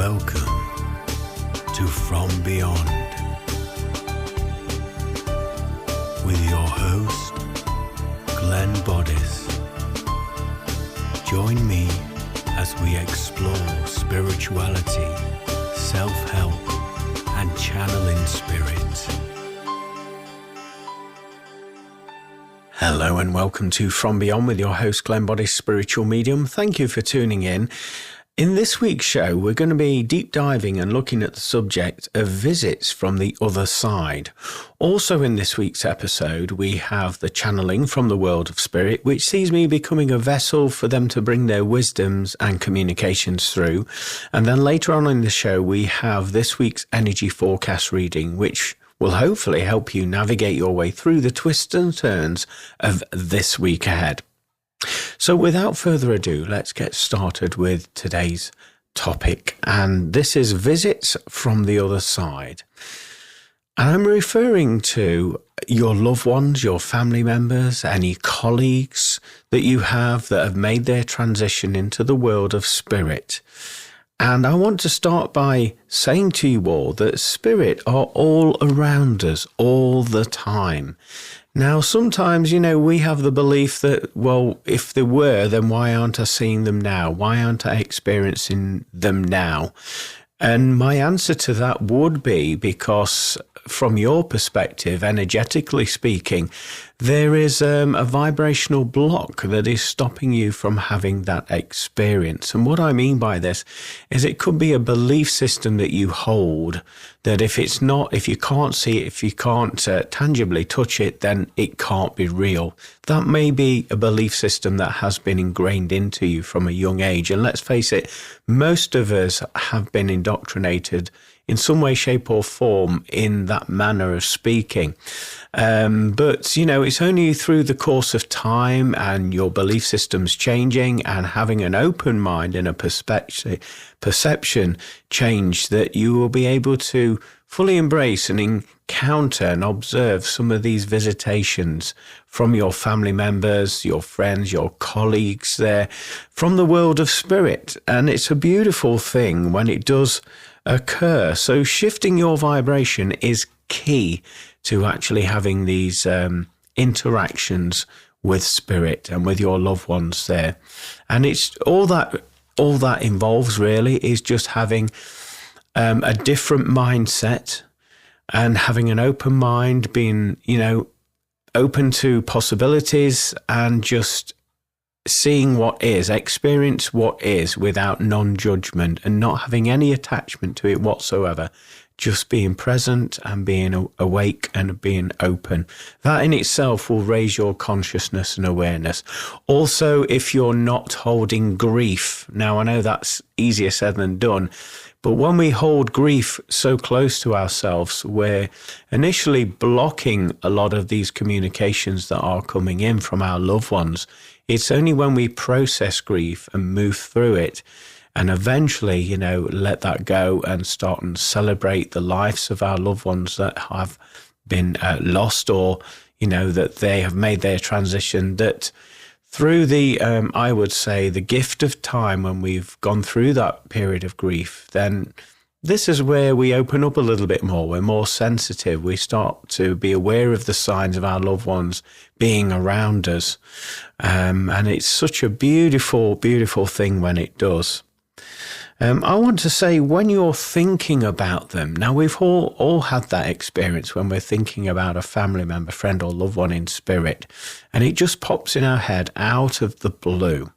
Welcome to From Beyond with your host, Glenn Boddice. Join me as we explore spirituality, self-help, and channeling spirit. Hello and welcome to From Beyond with your host, Glenn Boddice, spiritual medium. Thank you for tuning in. In this week's show, we're going to be deep diving and looking at the subject of visits from the other side. Also in this week's episode, we have the channeling from the world of spirit, which sees me becoming a vessel for them to bring their wisdoms and communications through. And then later on in the show, we have this week's energy forecast reading, which will hopefully help you navigate your way through the twists and turns of this week ahead. So without further ado, let's get started with today's topic, and this is visits from the other side. And I'm referring to your loved ones, your family members, any colleagues that you have that have made their transition into the world of spirit. And I want to start by saying to you all that spirit are all around us all the time. Now, sometimes, we have the belief that, well, if they were, then why aren't I seeing them now? Why aren't I experiencing them now? And my answer to that would be because from your perspective, energetically speaking, there is a vibrational block that is stopping you from having that experience. And what I mean by this is it could be a belief system that you hold that if you can't see it, if you can't tangibly touch it, then it can't be real. That may be a belief system that has been ingrained into you from a young age. And let's face it, most of us have been indoctrinated in some way, shape or form in that manner of speaking. But it's only through the course of time and your belief systems changing and having an open mind and a perception change that you will be able to fully embrace and encounter and observe some of these visitations from your family members, your friends, your colleagues there, from the world of spirit. And it's a beautiful thing when it does occur. So shifting your vibration is key to actually having these interactions with spirit and with your loved ones there. And it's all that involves really is just having a different mindset and having an open mind, being, open to possibilities and just seeing what is, experience what is without non-judgment and not having any attachment to it whatsoever. Just being present and being awake and being open. That in itself will raise your consciousness and awareness. Also, if you're not holding grief, now I know that's easier said than done, but when we hold grief so close to ourselves, we're initially blocking a lot of these communications that are coming in from our loved ones. It's only when we process grief and move through it and eventually, let that go and start and celebrate the lives of our loved ones that have been lost or, that they have made their transition, that through the, I would say, the gift of time when we've gone through that period of grief, then this is where we open up a little bit more. We're more sensitive. We start to be aware of the signs of our loved ones being around us. And it's such a beautiful, beautiful thing when it does. I want to say when you're thinking about them, now we've all had that experience when we're thinking about a family member, friend or loved one in spirit, and it just pops in our head out of the blue.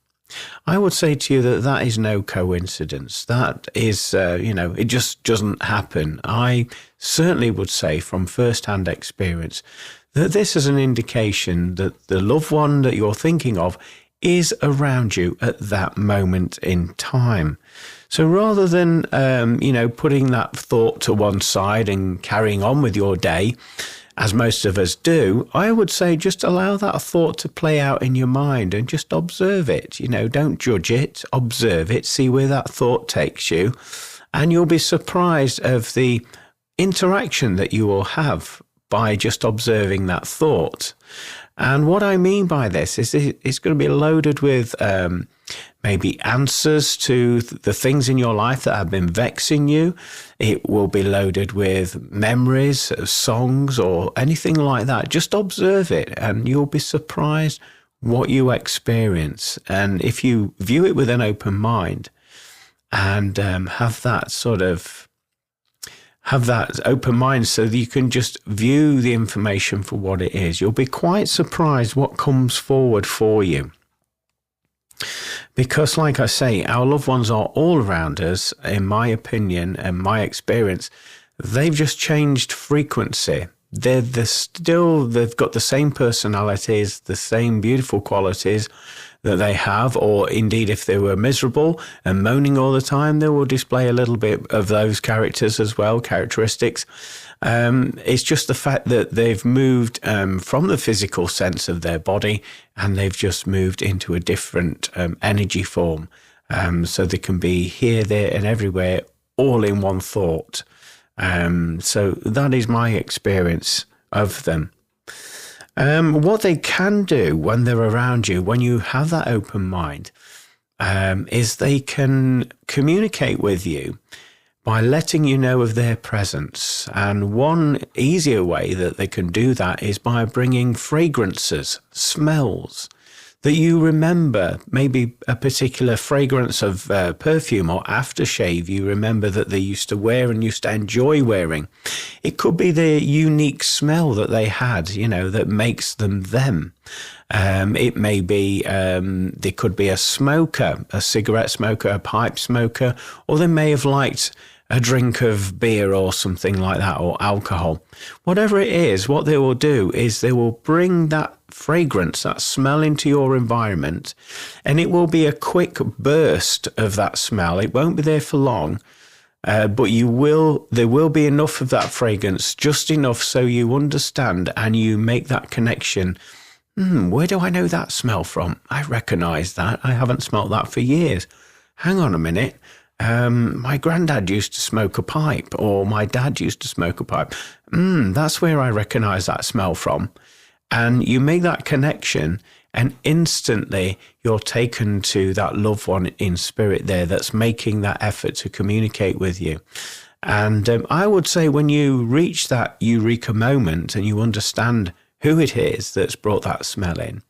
I would say to you that is no coincidence. That is, it just doesn't happen. I certainly would say from first-hand experience that this is an indication that the loved one that you're thinking of is around you at that moment in time. So rather than, putting that thought to one side and carrying on with your day, as most of us do, I would say just allow that thought to play out in your mind and just observe it. Don't judge it, observe it, see where that thought takes you, and you'll be surprised of the interaction that you will have by just observing that thought. And what I mean by this is it's going to be loaded with maybe answers to the things in your life that have been vexing you. It will be loaded with memories, songs, or anything like that. Just observe it and you'll be surprised what you experience. And if you view it with an open mind and have that open mind so that you can just view the information for what it is, you'll be quite surprised what comes forward for you. Because, like I say, our loved ones are all around us, in my opinion and my experience. They've just changed frequency. They've got the same personalities, the same beautiful qualities that they have, or indeed if they were miserable and moaning all the time, they will display a little bit of those characteristics. It's just the fact that they've moved from the physical sense of their body, and they've just moved into a different energy form. So they can be here, there and everywhere, all in one thought. So that is my experience of them. What they can do when they're around you, when you have that open mind, is they can communicate with you by letting you know of their presence. And one easier way that they can do that is by bringing fragrances, smells that you remember, maybe a particular fragrance of perfume or aftershave you remember that they used to wear and used to enjoy wearing. It could be the unique smell that they had, that makes them them. It may be, they could be a smoker, a cigarette smoker, a pipe smoker, or they may have liked a drink of beer or something like that, or alcohol. Whatever it is, what they will do is they will bring that fragrance, that smell into your environment, and it will be a quick burst of that smell. It won't be there for long, but there will be enough of that fragrance, just enough so you understand and you make that connection. Where do I know that smell from? I recognize that. I haven't smelt that for years. Hang on a minute. My granddad used to smoke a pipe, or my dad used to smoke a pipe. That's where I recognize that smell from. And you make that connection, and instantly you're taken to that loved one in spirit there that's making that effort to communicate with you. And I would say when you reach that eureka moment and you understand who it is that's brought that smell in,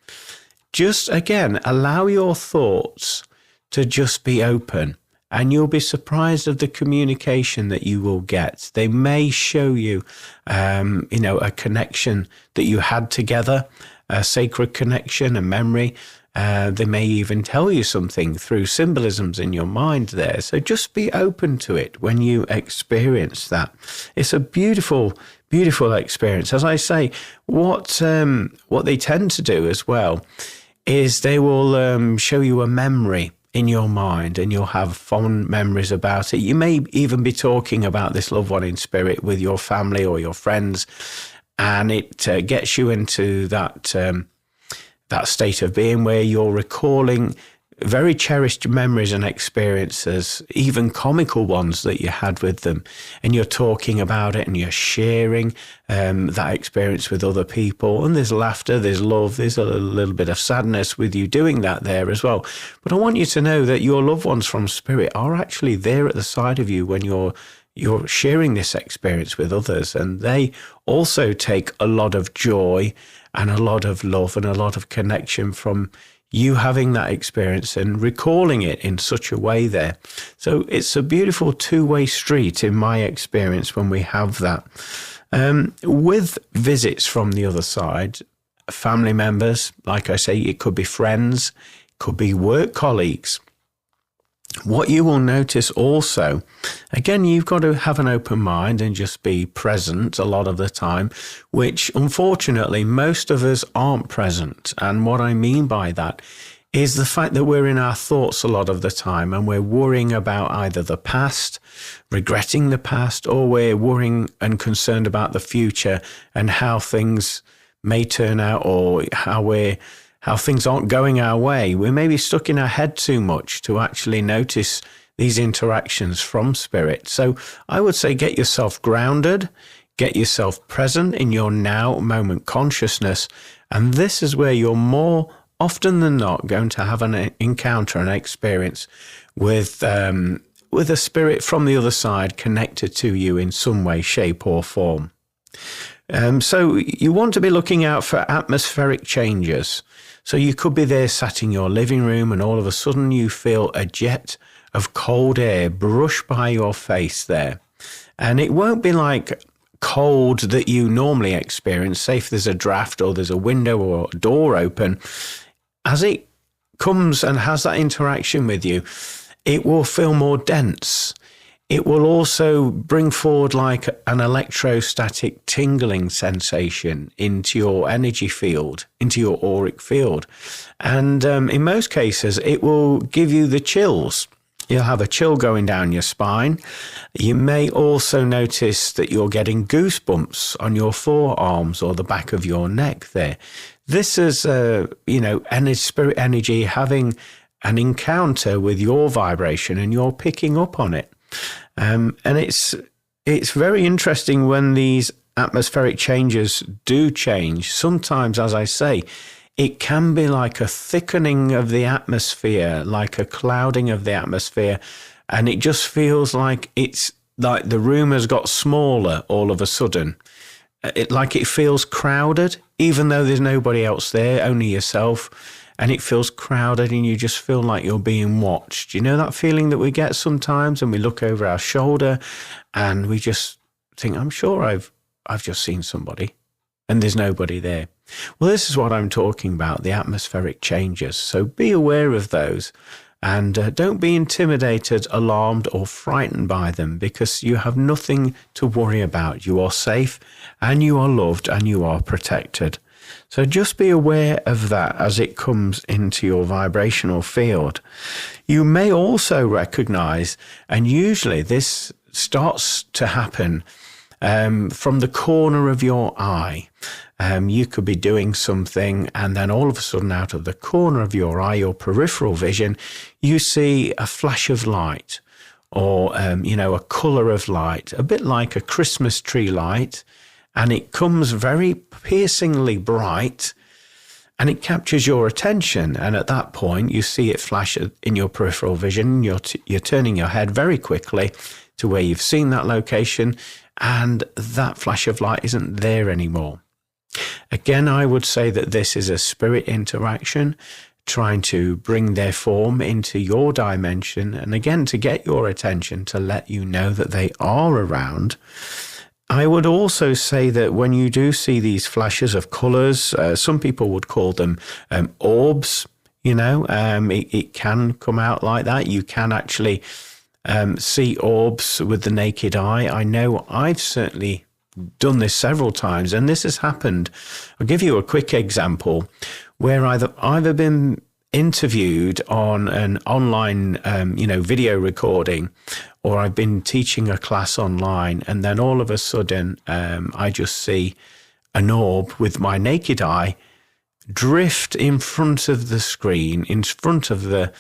just again, allow your thoughts to just be open. And you'll be surprised of the communication that you will get. They may show you, a connection that you had together, a sacred connection, a memory. They may even tell you something through symbolisms in your mind there. So just be open to it when you experience that. It's a beautiful, beautiful experience. As I say, what they tend to do as well is they will show you a memory in your mind, and you'll have fond memories about it. You may even be talking about this loved one in spirit with your family or your friends, and it gets you into that state of being where you're recalling very cherished memories and experiences, even comical ones that you had with them, and you're talking about it and you're sharing that experience with other people, and there's laughter, there's love, there's a little bit of sadness with you doing that there as well. But I want you to know that your loved ones from spirit are actually there at the side of you when you're sharing this experience with others, and they also take a lot of joy and a lot of love and a lot of connection from you having that experience and recalling it in such a way there. So it's a beautiful two-way street in my experience when we have that. With visits from the other side, family members, like I say, it could be friends, it could be work colleagues. What you will notice also, again, you've got to have an open mind and just be present a lot of the time, which unfortunately most of us aren't present. And what I mean by that is the fact that we're in our thoughts a lot of the time, and we're worrying about either the past, regretting the past, or we're worrying and concerned about the future and how things may turn out, or how things aren't going our way. We may be stuck in our head too much to actually notice these interactions from spirit. So I would say get yourself grounded, get yourself present in your now moment consciousness. And this is where you're more often than not going to have an encounter, an experience with a spirit from the other side connected to you in some way, shape or form. So you want to be looking out for atmospheric changes. So you could be there sat in your living room and all of a sudden you feel a jet of cold air brush by your face there. And it won't be like cold that you normally experience, say if there's a draft or there's a window or a door open. As it comes and has that interaction with you, it will feel more dense. It will also bring forward like an electrostatic tingling sensation into your energy field, into your auric field. And in most cases, it will give you the chills. You'll have a chill going down your spine. You may also notice that you're getting goosebumps on your forearms or the back of your neck there. This is, spirit energy having an encounter with your vibration and you're picking up on it. And it's very interesting when these atmospheric changes do change. Sometimes, as I say, it can be like a thickening of the atmosphere, like a clouding of the atmosphere. And it just feels like it's like the room has got smaller all of a sudden. Like it feels crowded, even though there's nobody else there, only yourself. And it feels crowded and you just feel like you're being watched. You know that feeling that we get sometimes and we look over our shoulder and we just think, I'm sure I've just seen somebody and there's nobody there. Well, this is what I'm talking about, the atmospheric changes. So be aware of those and don't be intimidated, alarmed or frightened by them because you have nothing to worry about. You are safe and you are loved and you are protected. So just be aware of that as it comes into your vibrational field. You may also recognize, and usually this starts to happen from the corner of your eye. You could be doing something and then all of a sudden out of the corner of your eye, your peripheral vision, you see a flash of light or, a color of light, a bit like a Christmas tree light. And it comes very piercingly bright and it captures your attention. And at that point, you see it flash in your peripheral vision. You're turning your head very quickly to where you've seen that location and that flash of light isn't there anymore. Again, I would say that this is a spirit interaction trying to bring their form into your dimension. And again, to get your attention, to let you know that they are around. I would also say that when you do see these flashes of colours, some people would call them orbs, it can come out like that. You can actually see orbs with the naked eye. I know I've certainly done this several times and this has happened. I'll give you a quick example where I've either been interviewed on an online, video recording, or I've been teaching a class online, and then all of a sudden, I just see an orb with my naked eye drift in front of the screen, in front of the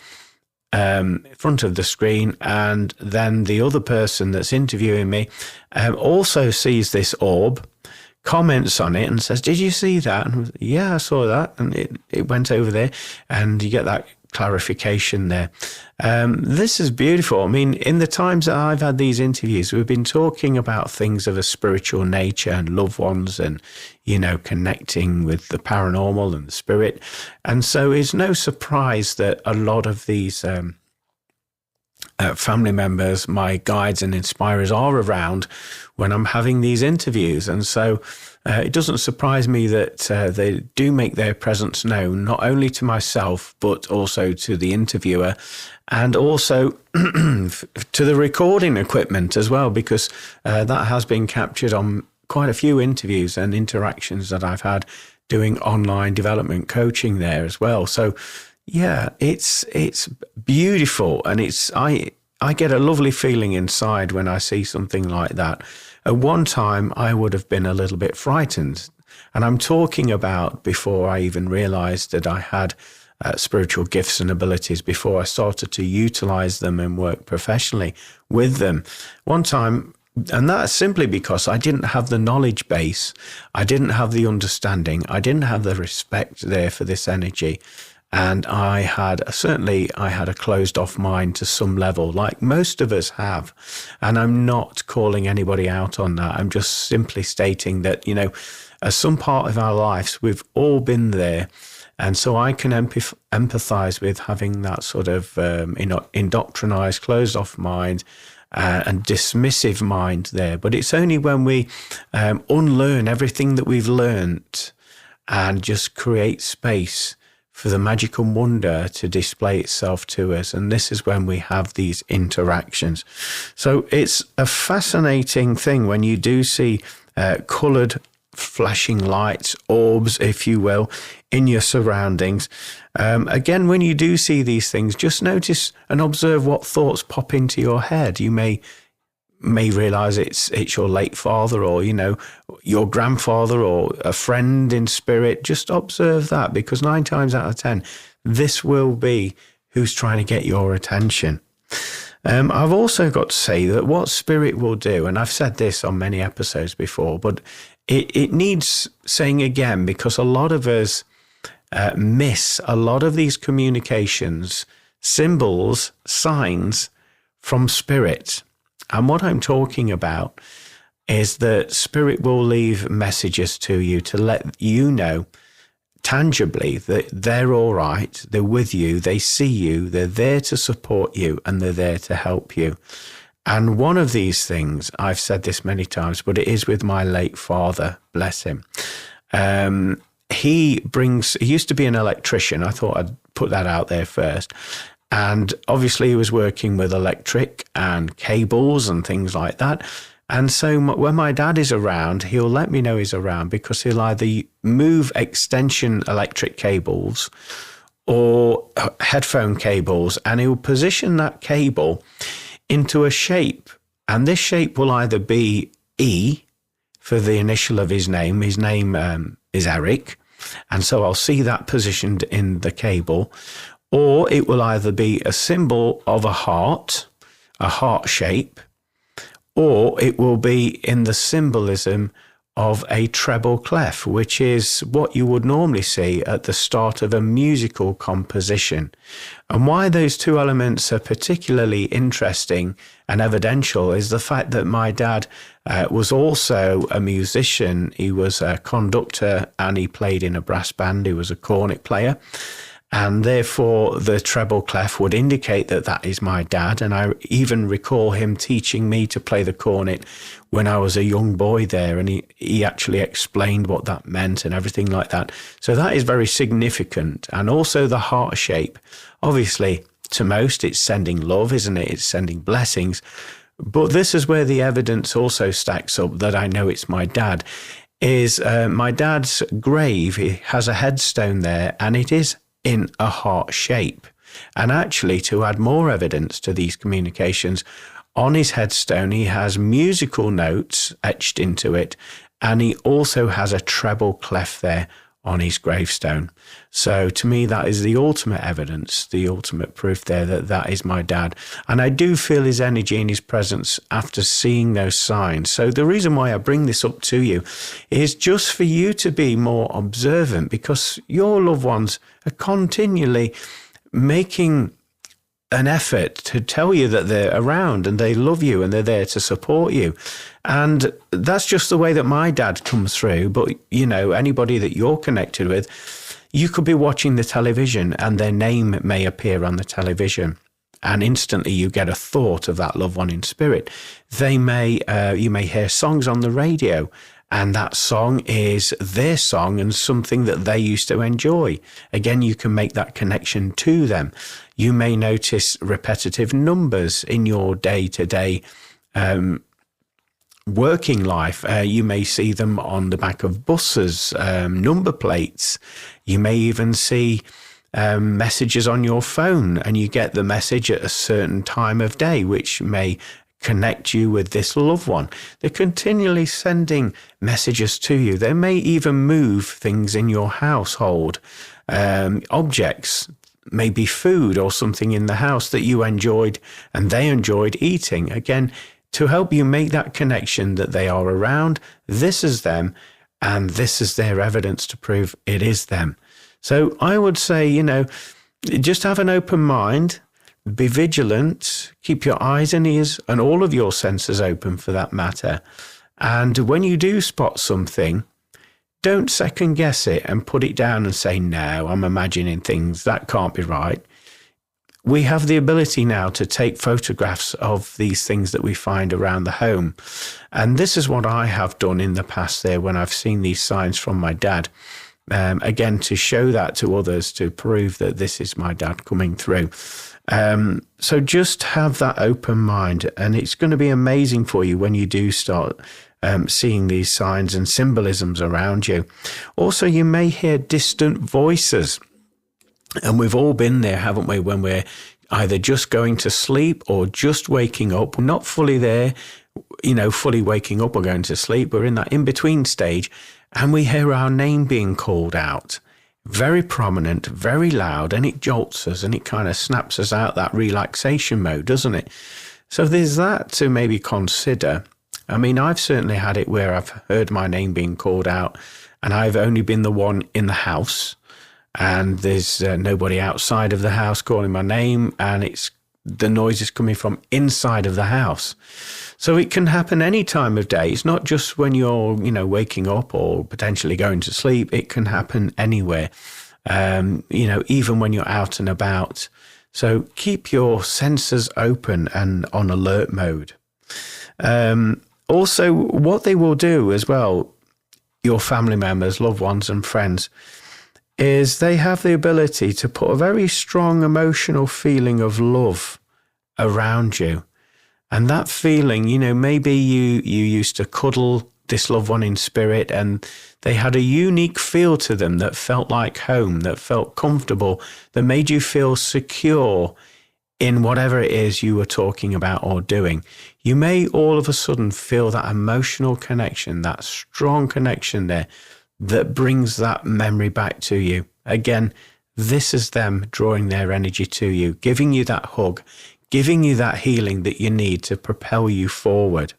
screen, and then the other person that's interviewing me also sees this orb, comments on it and says, did you see that? And yeah, I saw that. And it went over there and you get that clarification there. This is beautiful. I mean, in the times that I've had these interviews, we've been talking about things of a spiritual nature and loved ones and, connecting with the paranormal and the spirit. And so it's no surprise that a lot of these family members, my guides and inspirers are around when I'm having these interviews. And so it doesn't surprise me that they do make their presence known, not only to myself, but also to the interviewer and also to the recording equipment as well, because that has been captured on quite a few interviews and interactions that I've had doing online development coaching there as well. So yeah, it's beautiful, and I get a lovely feeling inside when I see something like that. At one time, I would have been a little bit frightened, and I'm talking about before I even realized that I had spiritual gifts and abilities, before I started to utilize them and work professionally with them. One time, and that's simply because I didn't have the knowledge base, I didn't have the understanding, I didn't have the respect there for this energy. And I had a closed off mind to some level, like most of us have. And I'm not calling anybody out on that. I'm just simply stating that, as some part of our lives, we've all been there. And so I can empathize with having that sort of, indoctrinized, closed off mind and dismissive mind there. But it's only when we unlearn everything that we've learnt and just create space for the magic and wonder to display itself to us. And this is when we have these interactions. So it's a fascinating thing when you do see coloured flashing lights, orbs, if you will, in your surroundings. Again, when you do see these things, just notice and observe what thoughts pop into your head. You may realize it's your late father, or your grandfather, or a friend in spirit. Just observe that, because 9 times out of 10 this will be who's trying to get your attention. I've also got to say that what spirit will do, and I've said this on many episodes before, but it needs saying again, because a lot of us miss a lot of these communications, symbols, signs from spirit. And what I'm talking about is that spirit will leave messages to you to let you know tangibly that they're all right, they're with you, they see you, they're there to support you, and they're there to help you. And one of these things, I've said this many times, but it is with my late father, bless him. He used to be an electrician. I thought I'd put that out there first. And obviously he was working with electric and cables and things like that. And so when my dad is around, he'll let me know he's around, because he'll either move extension electric cables or headphone cables, and he'll position that cable into a shape. And this shape will either be E for the initial of his name. His name is Eric. And so I'll see that positioned in the cable. Or it will either be a symbol of a heart shape, or it will be in the symbolism of a treble clef, which is what you would normally see at the start of a musical composition. And why those two elements are particularly interesting and evidential is the fact that my dad was also a musician. He was a conductor and he played in a brass band. He was a cornet player. And therefore, the treble clef would indicate that that is my dad. And I even recall him teaching me to play the cornet when I was a young boy there. And he actually explained what that meant and everything like that. So that is very significant. And also the heart shape. Obviously, to most, it's sending love, isn't it? It's sending blessings. But this is where the evidence also stacks up that I know it's my dad. Is my dad's grave. He has a headstone there, and it is in a heart shape. And actually, to add more evidence to these communications, on his headstone he has musical notes etched into it, and he also has a treble clef there on his gravestone. So to me, that is the ultimate evidence, the ultimate proof there that that is my dad. And I do feel his energy and his presence after seeing those signs. So the reason why I bring this up to you is just for you to be more observant, because your loved ones are continually making an effort to tell you that they're around and they love you and they're there to support you. And that's just the way that my dad comes through. But, anybody that you're connected with, you could be watching the television and their name may appear on the television. And instantly you get a thought of that loved one in spirit. You may hear songs on the radio, and that song is their song and something that they used to enjoy. Again, you can make that connection to them. You may notice repetitive numbers in your day-to-day working life. You may see them on the back of buses, number plates. You may even see messages on your phone, and you get the message at a certain time of day, which may connect you with this loved one. They're continually sending messages to you. They may even move things in your household, objects, maybe food or something in the house that you enjoyed and they enjoyed eating. Again, to help you make that connection that they are around, this is them, and this is their evidence to prove it is them. So I would say, just have an open mind, be vigilant, keep your eyes and ears and all of your senses open for that matter. And when you do spot something, don't second guess it and put it down and say, no, I'm imagining things. That can't be right. We have the ability now to take photographs of these things that we find around the home. And this is what I have done in the past there when I've seen these signs from my dad. Again, to show that to others, to prove that this is my dad coming through. So just have that open mind, and it's going to be amazing for you when you do start seeing these signs and symbolisms around you. Also, you may hear distant voices. And we've all been there, haven't we, when we're either just going to sleep or just waking up. We're not fully there, fully waking up or going to sleep. We're in that in-between stage, and we hear our name being called out. Very prominent, very loud, and it jolts us and it kind of snaps us out that relaxation mode, doesn't it? So there's that to maybe consider. I mean, I've certainly had it where I've heard my name being called out and I've only been the one in the house. And there's nobody outside of the house calling my name, and the noise is coming from inside of the house. So it can happen any time of day. It's not just when you're, waking up or potentially going to sleep. It can happen anywhere, even when you're out and about. So keep your senses open and on alert mode. Also, what they will do as well, your family members, loved ones and friends, is they have the ability to put a very strong emotional feeling of love around you. And that feeling, maybe you used to cuddle this loved one in spirit and they had a unique feel to them that felt like home, that felt comfortable, that made you feel secure in whatever it is you were talking about or doing. You may all of a sudden feel that emotional connection, that strong connection there, that brings that memory back to you. Again, this is them drawing their energy to you, giving you that hug, giving you that healing that you need to propel you forward.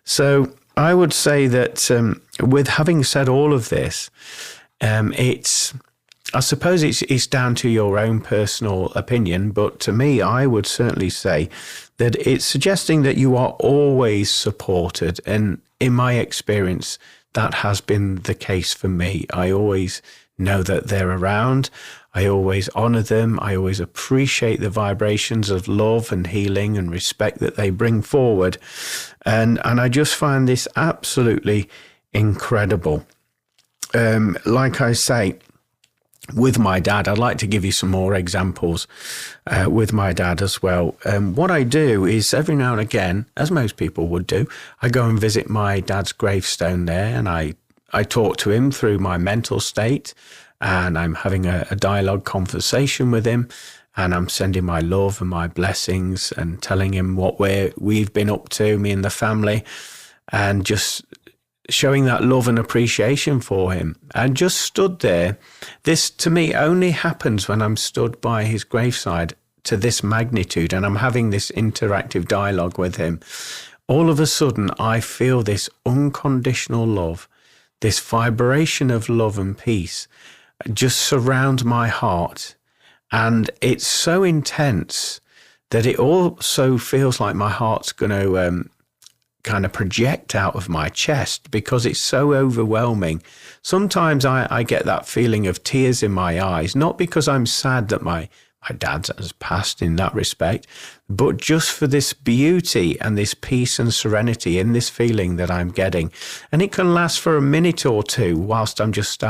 So I would say that with having said all of this, I suppose it's down to your own personal opinion, but to me, I would certainly say that it's suggesting that you are always supported. And in my experience, that has been the case for me. I always know that they're around. I always honor them. I always appreciate the vibrations of love and healing and respect that they bring forward. And I just find this absolutely incredible. Like I say, with my dad, I'd like to give you some more examples with my dad as well. What I do is every now and again, as most people would do, I go and visit my dad's gravestone there, and I talk to him through my mental state, and I'm having a dialogue conversation with him, and I'm sending my love and my blessings and telling him what we've been up to, me and the family, and just showing that love and appreciation for him. And just stood there. This to me only happens when I'm stood by his graveside to this magnitude and I'm having this interactive dialogue with him. All of a sudden, I feel this unconditional love, this vibration of love and peace just surround my heart. And it's so intense that it also feels like my heart's going to kind of project out of my chest because it's so overwhelming. Sometimes I get that feeling of tears in my eyes, not because I'm sad that my dad has passed in that respect, but just for this beauty and this peace and serenity in this feeling that I'm getting. And it can last for a minute or two whilst I'm just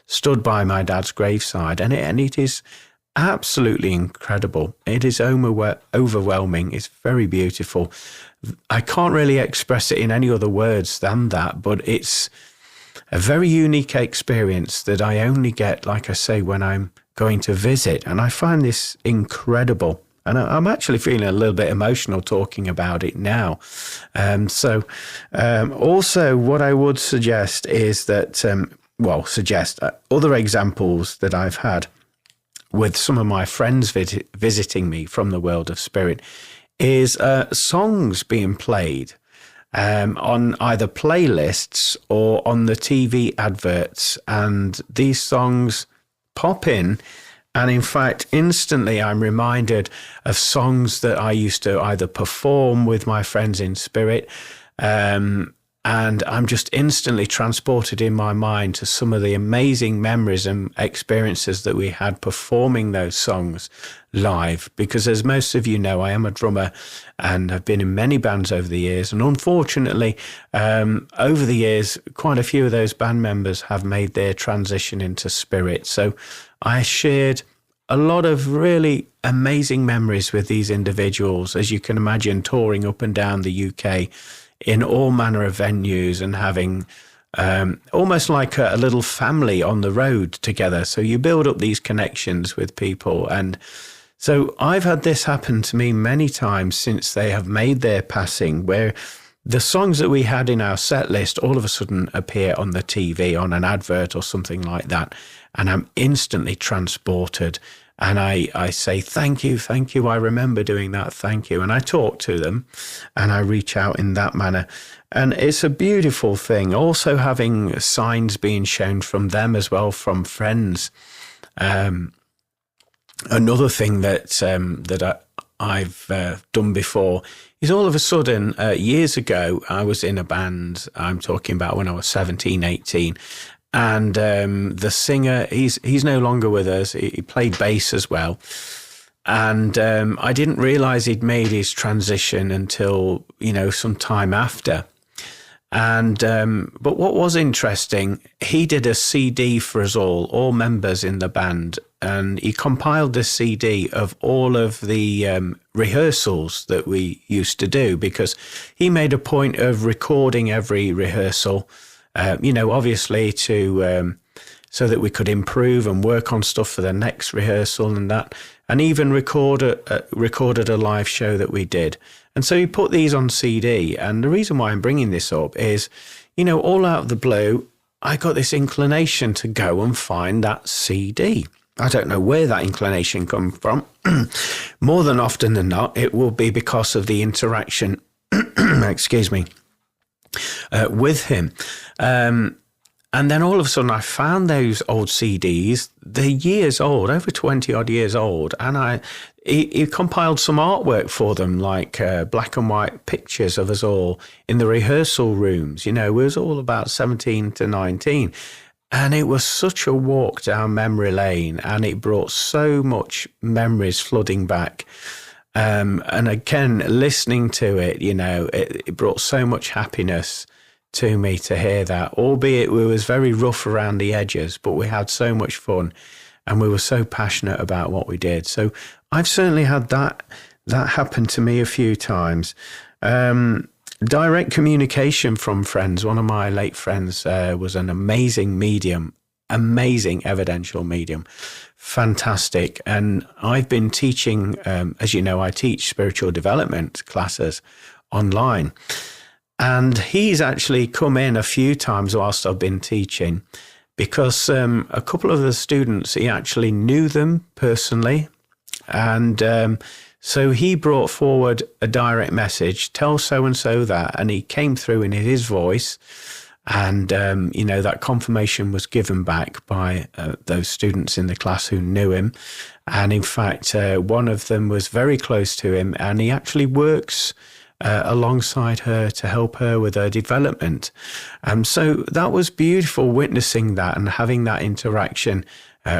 stood by my dad's graveside. And it is absolutely incredible. It is overwhelming. It's very beautiful. I can't really express it in any other words than that, but it's a very unique experience that I only get, like I say, when I'm going to visit. And I find this incredible. And I'm actually feeling a little bit emotional talking about it now. Also, what I would suggest is that, other examples that I've had with some of my friends visiting me from the world of spirit is songs being played on either playlists or on the TV adverts. And these songs pop in. And in fact, instantly I'm reminded of songs that I used to either perform with my friends in spirit, and I'm just instantly transported in my mind to some of the amazing memories and experiences that we had performing those songs live. Because as most of you know, I am a drummer and I've been in many bands over the years. And unfortunately, over the years, quite a few of those band members have made their transition into spirit. So I shared a lot of really amazing memories with these individuals, as you can imagine, touring up and down the UK in all manner of venues and having almost like a little family on the road together. So you build up these connections with people. And so I've had this happen to me many times since they have made their passing, where the songs that we had in our set list all of a sudden appear on the TV, on an advert or something like that. And I'm instantly transported. And I say, thank you, I remember doing that, thank you. And I talk to them and I reach out in that manner. And it's a beautiful thing. Also having signs being shown from them as well, from friends. Another thing that I've done before is all of a sudden, years ago, I was in a band. I'm talking about when I was 17, 18. And the singer, he's no longer with us. He played bass as well. And I didn't realize he'd made his transition until, some time after. And but what was interesting, he did a CD for us all members in the band. And he compiled this CD of all of the rehearsals that we used to do, because he made a point of recording every rehearsal. Obviously so that we could improve and work on stuff for the next rehearsal and that, and even recorded a live show that we did. And so he put these on CD. And the reason why I'm bringing this up is, all out of the blue, I got this inclination to go and find that CD. I don't know where that inclination come from. More than often than not, it will be because of the interaction, excuse me, with him. And then all of a sudden I found those old CDs. They're years old, over 20 odd years old. And he compiled some artwork for them, like black and white pictures of us all in the rehearsal rooms. We was all about 17 to 19. And it was such a walk down memory lane, and it brought so much memories flooding back. And again, listening to it, it brought so much happiness to me to hear that, albeit we was very rough around the edges, but we had so much fun and we were so passionate about what we did. So I've certainly had that happen to me a few times. Direct communication from friends. One of my late friends was an amazing medium, amazing evidential medium. Fantastic. And I've been teaching, as you know, I teach spiritual development classes online. And he's actually come in a few times whilst I've been teaching, because a couple of the students, he actually knew them personally. And so he brought forward a direct message, tell so-and-so that, and he came through in his voice. And, that confirmation was given back by those students in the class who knew him. And in fact, one of them was very close to him, and he actually works alongside her to help her with her development. So that was beautiful, witnessing that and having that interaction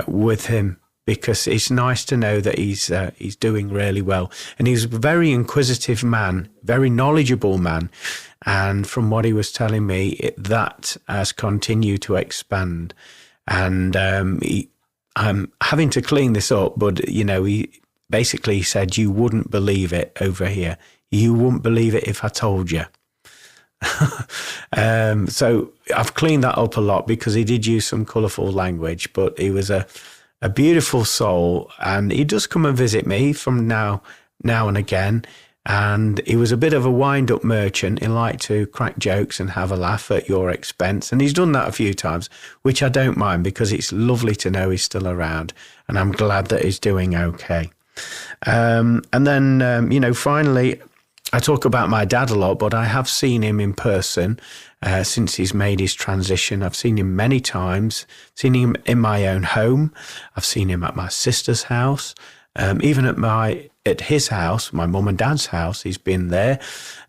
with him, because it's nice to know that he's doing really well. And he's a very inquisitive man, very knowledgeable man. And from what he was telling me, that has continued to expand. And I'm having to clean this up, but, he basically said, you wouldn't believe it over here. You wouldn't believe it if I told you. So I've cleaned that up a lot, because he did use some colourful language, but he was a beautiful soul. And he does come and visit me from now and again. And he was a bit of a wind-up merchant. He liked to crack jokes and have a laugh at your expense. And he's done that a few times, which I don't mind, because it's lovely to know he's still around. And I'm glad that he's doing okay. And then, finally, I talk about my dad a lot, but I have seen him in person since he's made his transition. I've seen him many times, seen him in my own home. I've seen him at my sister's house, even at his house, my mum and dad's house. He's been there,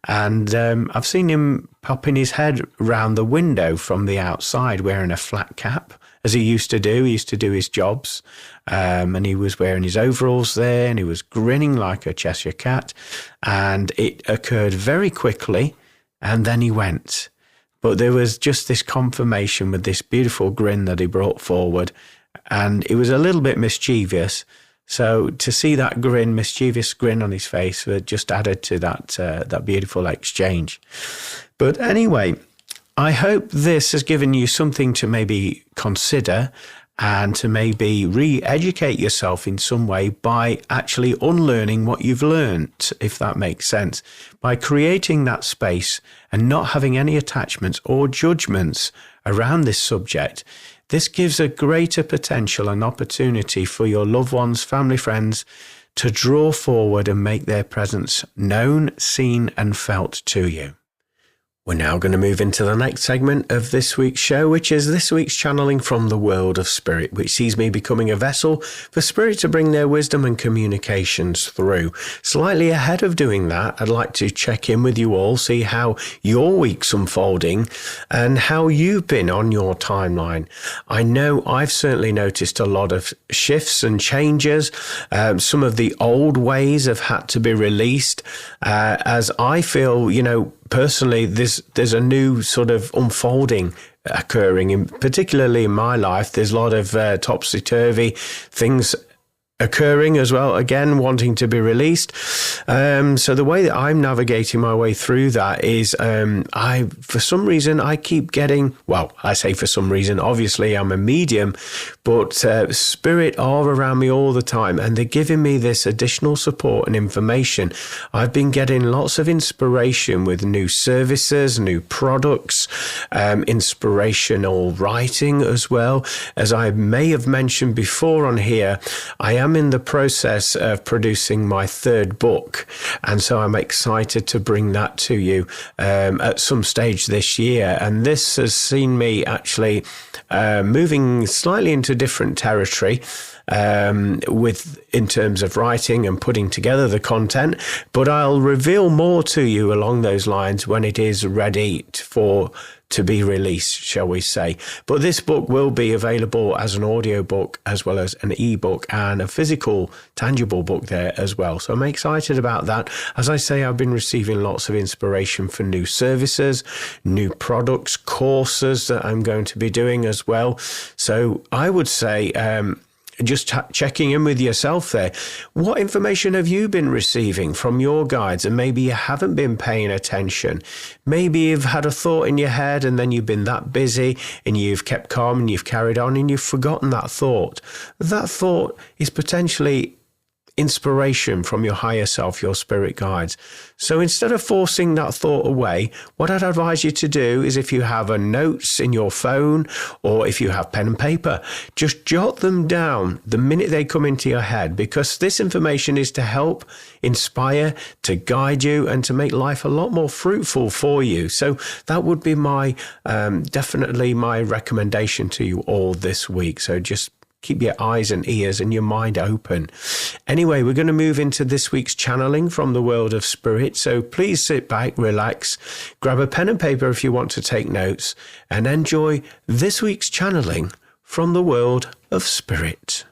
and I've seen him popping his head round the window from the outside wearing a flat cap, as he used to do. He used to do his jobs, and he was wearing his overalls there, and he was grinning like a Cheshire cat, and it occurred very quickly, and then he went. But there was just this confirmation with this beautiful grin that he brought forward, and it was a little bit mischievous. So to see that mischievous grin on his face, just added to that beautiful exchange. But anyway, I hope this has given you something to maybe consider and to maybe re-educate yourself in some way by actually unlearning what you've learned, if that makes sense, by creating that space and not having any attachments or judgments around this subject. This gives a greater potential and opportunity for your loved ones, family, friends to draw forward and make their presence known, seen and felt to you. We're now going to move into the next segment of this week's show, which is this week's channeling from the world of spirit, which sees me becoming a vessel for spirit to bring their wisdom and communications through. Slightly ahead of doing that, I'd like to check in with you all, see how your week's unfolding and how you've been on your timeline. I know I've certainly noticed a lot of shifts and changes. Some of the old ways have had to be released, as I feel, personally, there's a new sort of unfolding occurring, particularly in my life. There's a lot of topsy-turvy things occurring as well, again, wanting to be released. So the way that I'm navigating my way through that is for some reason, I keep getting, I say for some reason, obviously I'm a medium, but spirit are around me all the time, and they're giving me this additional support and information. I've been getting lots of inspiration with new services, new products, inspirational writing as well. As I may have mentioned before on here, I am in the process of producing my third book, and so I'm excited to bring that to you at some stage this year. And this has seen me actually moving slightly into different territory in terms of writing and putting together the content, but I'll reveal more to you along those lines when it is ready to be released, shall we say. But this book will be available as an audio book as well as an ebook and a physical, tangible book there as well. So I'm excited about that. As I say, I've been receiving lots of inspiration for new services, new products, courses that I'm going to be doing as well. So I would say, just checking in with yourself there. What information have you been receiving from your guides, and maybe you haven't been paying attention? Maybe you've had a thought in your head and then you've been that busy and you've kept calm and you've carried on and you've forgotten that thought. That thought is potentially inspiration from your higher self, your spirit guides. So instead of forcing that thought away, what I'd advise you to do is, if you have a notes in your phone or if you have pen and paper, just jot them down the minute they come into your head, because this information is to help inspire, to guide you, and to make life a lot more fruitful for you. So that would be my definitely my recommendation to you all this week. So just keep your eyes and ears and your mind open. Anyway, we're going to move into this week's channeling from the world of spirit. So please sit back, relax, grab a pen and paper if you want to take notes, and enjoy this week's channeling from the world of spirit.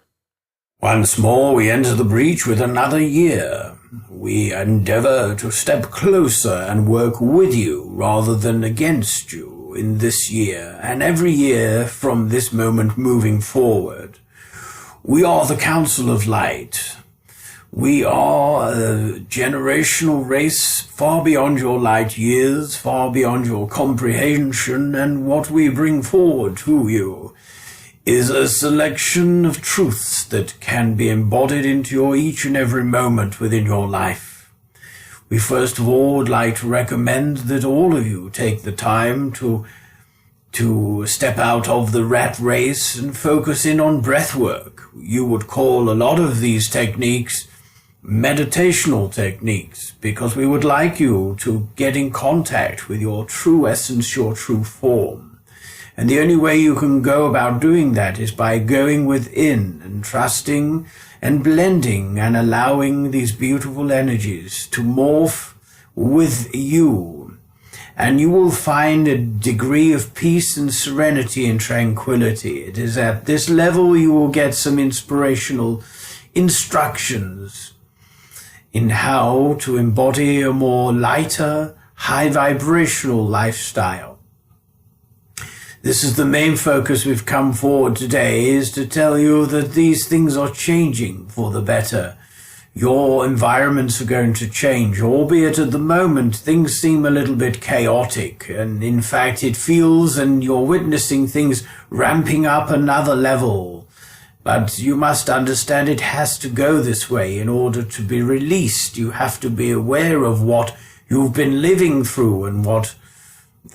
Once more we enter the breach with another year. We endeavor to step closer and work with you rather than against you in this year and every year from this moment moving forward. We are the Council of Light. We are a generational race far beyond your light years, far beyond your comprehension, and what we bring forward to you is a selection of truths that can be embodied into your each and every moment within your life. We first of all would like to recommend that all of you take the time to step out of the rat race and focus in on breath work. You would call a lot of these techniques meditational techniques, because we would like you to get in contact with your true essence, your true form. And the only way you can go about doing that is by going within and trusting and blending and allowing these beautiful energies to morph with you. And you will find a degree of peace and serenity and tranquility. It is at this level you will get some inspirational instructions in how to embody a more lighter, high vibrational lifestyle. This is the main focus we've come forward today, is to tell you that these things are changing for the better. Your environments are going to change, albeit at the moment things seem a little bit chaotic, and in fact it feels, and you're witnessing things ramping up another level. But you must understand it has to go this way in order to be released. You have to be aware of what you've been living through and what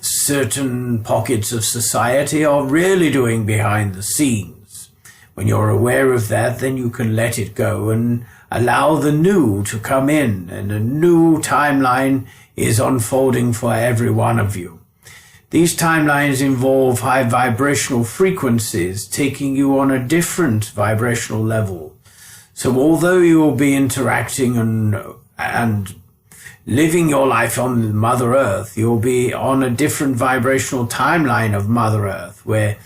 certain pockets of society are really doing behind the scenes. When you're aware of that, then you can let it go and allow the new to come in, and a new timeline is unfolding for every one of you. These timelines involve high vibrational frequencies taking you on a different vibrational level. So although you will be interacting and living your life on Mother Earth, you'll be on a different vibrational timeline of Mother Earth, where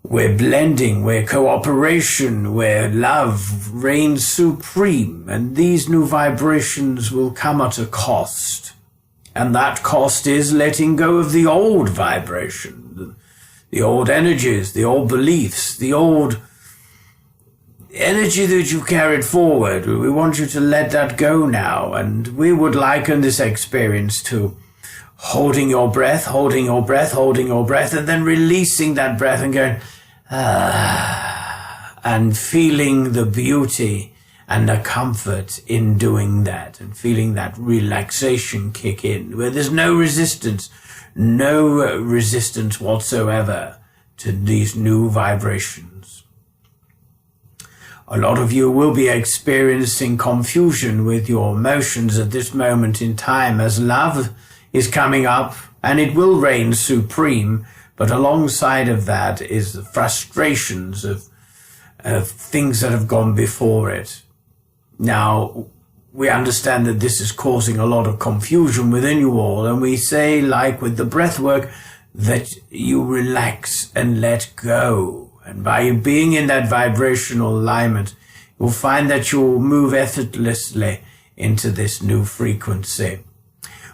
we're blending, where cooperation, where love reigns supreme, and these new vibrations will come at a cost. And that cost is letting go of the old vibration, the old energies, the old beliefs, the old energy that you carried forward. We want you to let that go now. And we would liken this experience to holding your breath, holding your breath, holding your breath, and then releasing that breath and going, and feeling the beauty and the comfort in doing that, and feeling that relaxation kick in, where there's no resistance whatsoever to these new vibrations. A lot of you will be experiencing confusion with your emotions at this moment in time, as love is coming up and it will reign supreme, but alongside of that is the frustrations of things that have gone before it. Now, we understand that this is causing a lot of confusion within you all, and we say, like with the breath work, that you relax and let go. And by being in that vibrational alignment, you'll find that you'll move effortlessly into this new frequency.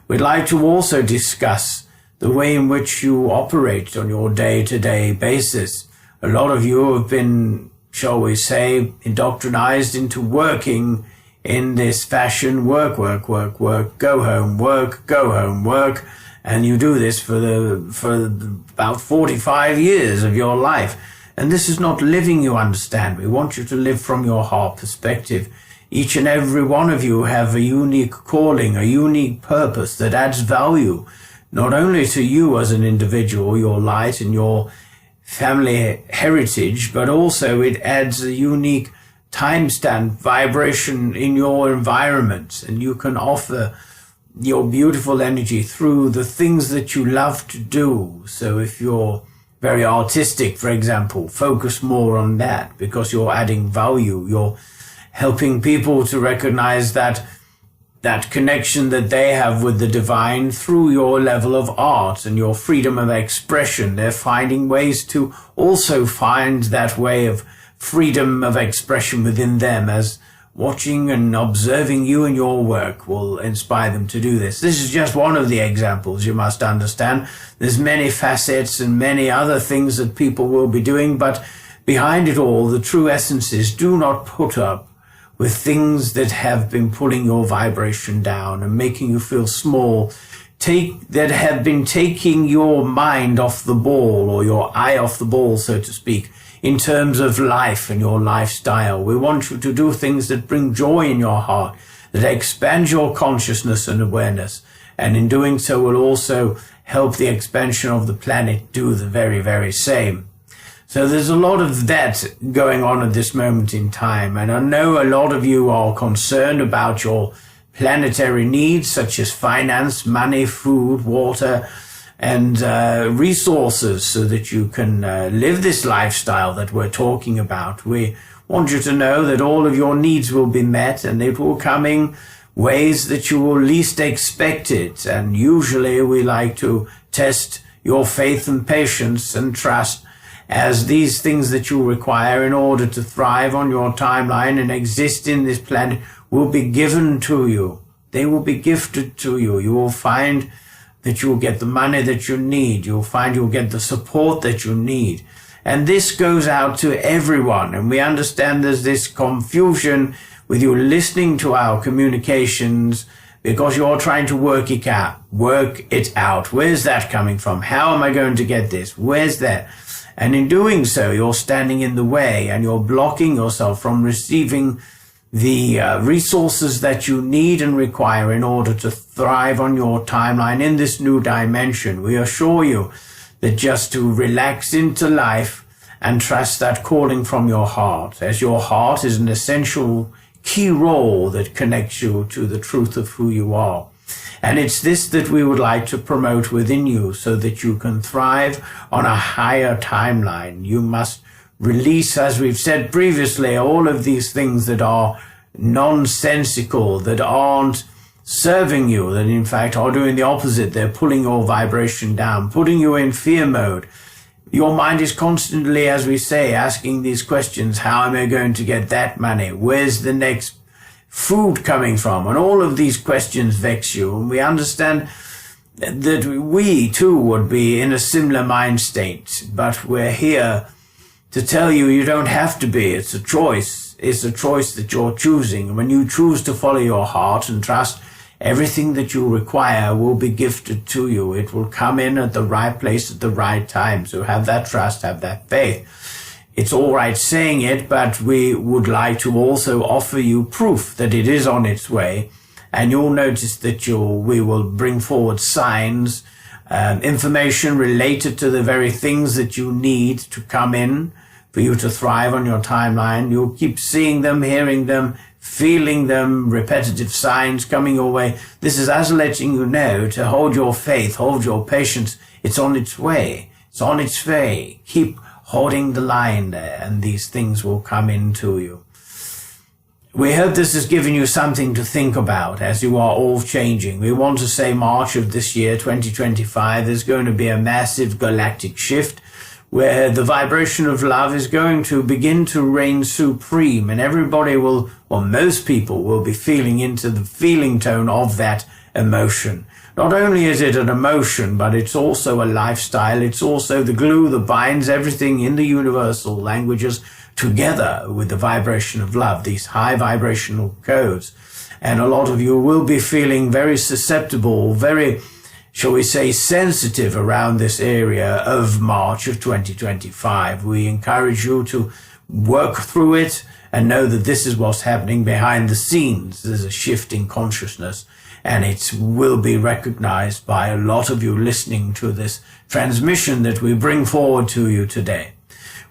We'd like to also discuss the way in which you operate on your day-to-day basis. A lot of you have been, shall we say, indoctrinized into working in this fashion, work, go home, work, and you do this for about 45 years of your life. And this is not living, you understand. We want you to live from your heart perspective. Each and every one of you have a unique calling, a unique purpose that adds value, not only to you as an individual, your light and your family heritage, but also it adds a unique timestamp vibration in your environment, and you can offer your beautiful energy through the things that you love to do. So if you're very artistic, for example, focus more on that, because you're adding value. You're helping people to recognize that connection that they have with the divine through your level of art and your freedom of expression. They're finding ways to also find that way of freedom of expression within them, as watching and observing you and your work will inspire them to do this. This is just one of the examples, you must understand. There's many facets and many other things that people will be doing, but behind it all, the true essence is, do not put up with things that have been pulling your vibration down and making you feel small, that have been taking your mind off the ball, or your eye off the ball, so to speak, in terms of life and your lifestyle. We want you to do things that bring joy in your heart, that expand your consciousness and awareness, and in doing so will also help the expansion of the planet do the very, very same. So there's a lot of that going on at this moment in time. And I know a lot of you are concerned about your planetary needs, such as finance, money, food, water, and resources, so that you can live this lifestyle that we're talking about. We want you to know that all of your needs will be met, and it will come in ways that you will least expect it. And usually we like to test your faith and patience and trust as these things that you require in order to thrive on your timeline and exist in this planet will be given to you. They will be gifted to you. You will find that you will get the money that you need. You'll find you'll get the support that you need. And this goes out to everyone. And we understand there's this confusion with you listening to our communications because you're trying to work it out. Where's that coming from? How am I going to get this? Where's that? And in doing so, you're standing in the way and you're blocking yourself from receiving the resources that you need and require in order to thrive on your timeline in this new dimension. We assure you that just to relax into life and trust that calling from your heart, as your heart is an essential key role that connects you to the truth of who you are. And it's this that we would like to promote within you so that you can thrive on a higher timeline. You must release, as we've said previously, all of these things that are nonsensical, that aren't serving you, that in fact are doing the opposite. They're pulling your vibration down, putting you in fear mode. Your mind is constantly, as we say, asking these questions. How am I going to get that money? Where's the next food coming from? And all of these questions vex you. And we understand that we too would be in a similar mind state, but we're here to tell you you don't have to be. It's a choice. It's a choice that you're choosing. And when you choose to follow your heart and trust, everything that you require will be gifted to you. It will come in at the right place at the right time. So have that trust, have that faith. It's all right saying it, but we would like to also offer you proof that it is on its way. And you'll notice that we will bring forward signs, information related to the very things that you need to come in for you to thrive on your timeline. You'll keep seeing them, hearing them, feeling them, repetitive signs coming your way. This is us letting you know to hold your faith, hold your patience. It's on its way. It's on its way. Keep holding the line there, and these things will come into you. We hope this has given you something to think about as you are all changing. We want to say March of this year, 2025, there's going to be a massive galactic shift where the vibration of love is going to begin to reign supreme, and everybody will, or most people will be feeling into the feeling tone of that emotion. Not only is it an emotion, but it's also a lifestyle. It's also the glue that binds everything in the universal languages together with the vibration of love, these high vibrational codes. And a lot of you will be feeling very susceptible, very, shall we say, sensitive around this area of March of 2025. We encourage you to work through it and know that this is what's happening behind the scenes. There's a shift in consciousness, and it will be recognized by a lot of you listening to this transmission that we bring forward to you today.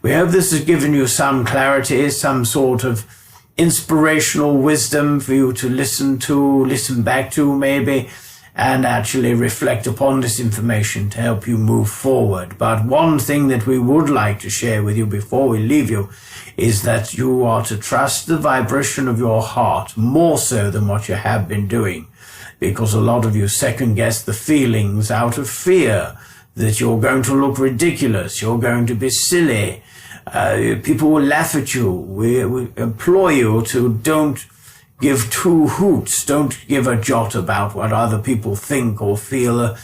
We hope this has given you some clarity, some sort of inspirational wisdom for you to listen to, listen back to maybe, and actually reflect upon this information to help you move forward. But one thing that we would like to share with you before we leave you is that you are to trust the vibration of your heart more so than what you have been doing, because a lot of you second guess the feelings out of fear that you're going to look ridiculous, you're going to be silly, people will laugh at you. We implore you to don't give two hoots, don't give a jot about what other people think or feel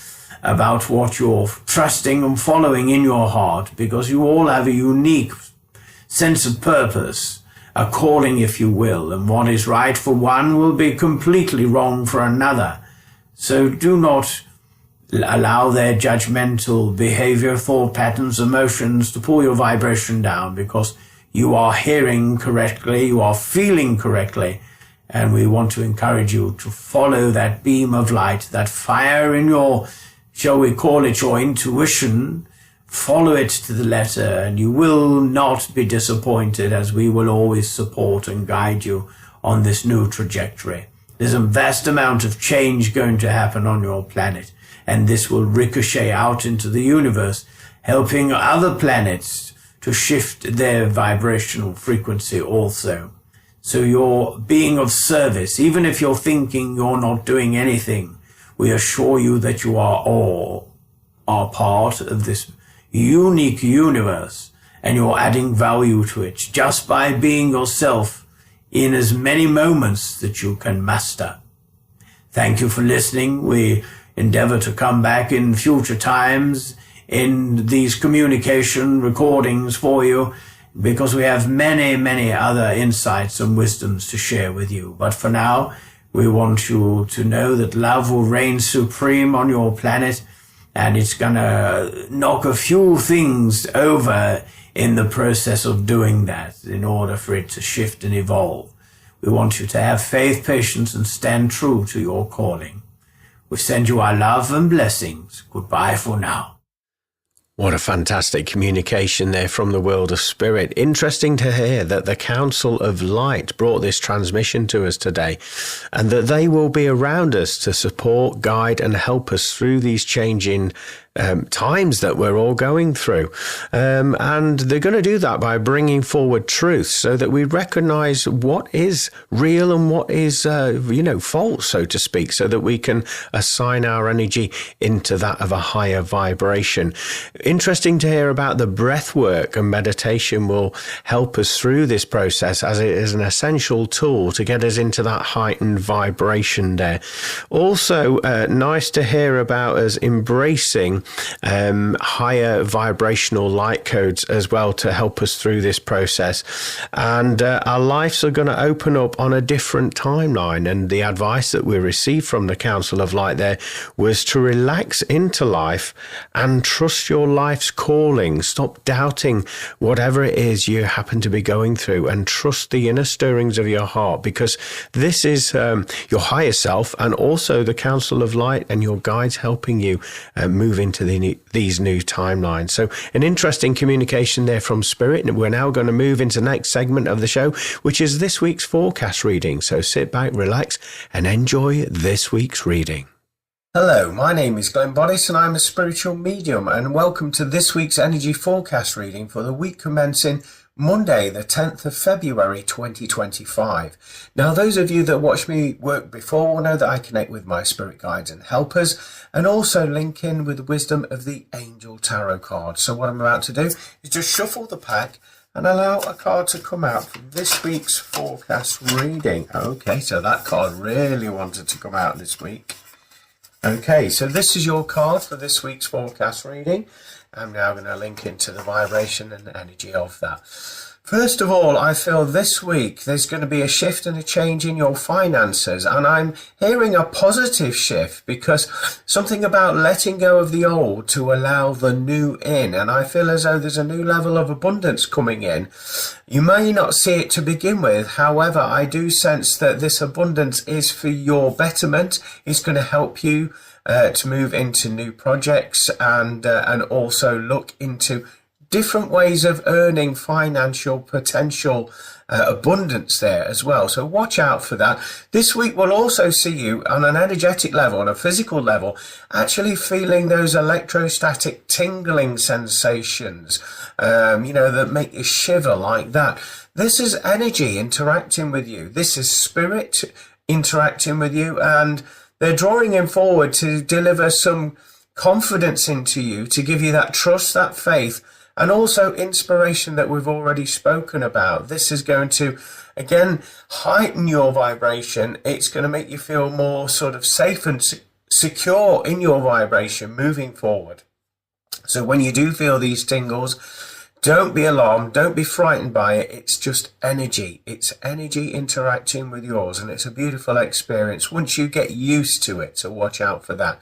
about what you're trusting and following in your heart, because you all have a unique sense of purpose, a calling, if you will, and what is right for one will be completely wrong for another. So do not allow their judgmental behavior, thought patterns, emotions to pull your vibration down, because you are hearing correctly, you are feeling correctly, and we want to encourage you to follow that beam of light, that fire in your, shall we call it your intuition, Follow it to the letter, and you will not be disappointed, as we will always support and guide you on this new trajectory. There's a vast amount of change going to happen on your planet, and this will ricochet out into the universe, helping other planets to shift their vibrational frequency also. So you're being of service. Even if you're thinking you're not doing anything, we assure you that you are part of this unique universe, and you're adding value to it just by being yourself in as many moments that you can master. Thank you for listening. We endeavor to come back in future times in these communication recordings for you, because we have many, many other insights and wisdoms to share with you. But for now, we want you to know that love will reign supreme on your planet, and it's gonna knock a few things over in the process of doing that in order for it to shift and evolve. We want you to have faith, patience, and stand true to your calling. We send you our love and blessings. Goodbye for now. What a fantastic communication there from the world of spirit. Interesting to hear that the Council of Light brought this transmission to us today, and that they will be around us to support, guide, and help us through these changing times that we're all going through. And they're going to do that by bringing forward truth so that we recognize what is real and what is, false, so to speak, so that we can assign our energy into that of a higher vibration. Interesting to hear about the breath work, and meditation will help us through this process, as it is an essential tool to get us into that heightened vibration there. Also, nice to hear about us embracing higher vibrational light codes as well to help us through this process. And our lives are going to open up on a different timeline. And the advice that we received from the Council of Light there was to relax into life and trust your life's calling. Stop doubting whatever it is you happen to be going through, and trust the inner stirrings of your heart, because this is your higher self, and also the Council of Light and your guides helping you move into these new timelines. So an interesting communication there from Spirit. And we're now going to move into the next segment of the show, which is this week's forecast reading. So sit back, relax, and enjoy this week's reading. Hello, my name is Glenn Boddice, and I'm a spiritual medium, and welcome to this week's energy forecast reading for the week commencing Monday, the 10th of February 2025. Now, those of you that watched me work before will know that I connect with my spirit guides and helpers, and also link in with the wisdom of the Angel Tarot card. So what I'm about to do is just shuffle the pack and allow a card to come out for this week's forecast reading. Okay, so that card really wanted to come out this week. Okay, so this is your card for this week's forecast reading. I'm now going to link into the vibration and the energy of that. First of all, I feel this week there's going to be a shift and a change in your finances, and I'm hearing a positive shift, because something about letting go of the old to allow the new in, and I feel as though there's a new level of abundance coming in. You may not see it to begin with, however, I do sense that this abundance is for your betterment. It's going to help you to move into new projects, and also look into different ways of earning financial potential abundance there as well. So watch out for that. This week will also see you on an energetic level, on a physical level, actually feeling those electrostatic tingling sensations, that make you shiver like that. This is energy interacting with you. This is spirit interacting with you, and they're drawing him forward to deliver some confidence into you, to give you that trust, that faith, and also inspiration that we've already spoken about. This is going to, again, heighten your vibration. It's going to make you feel more sort of safe and secure in your vibration moving forward. So when you do feel these tingles, don't be alarmed, don't be frightened by it. It's just energy. It's energy interacting with yours, and it's a beautiful experience once you get used to it, so watch out for that.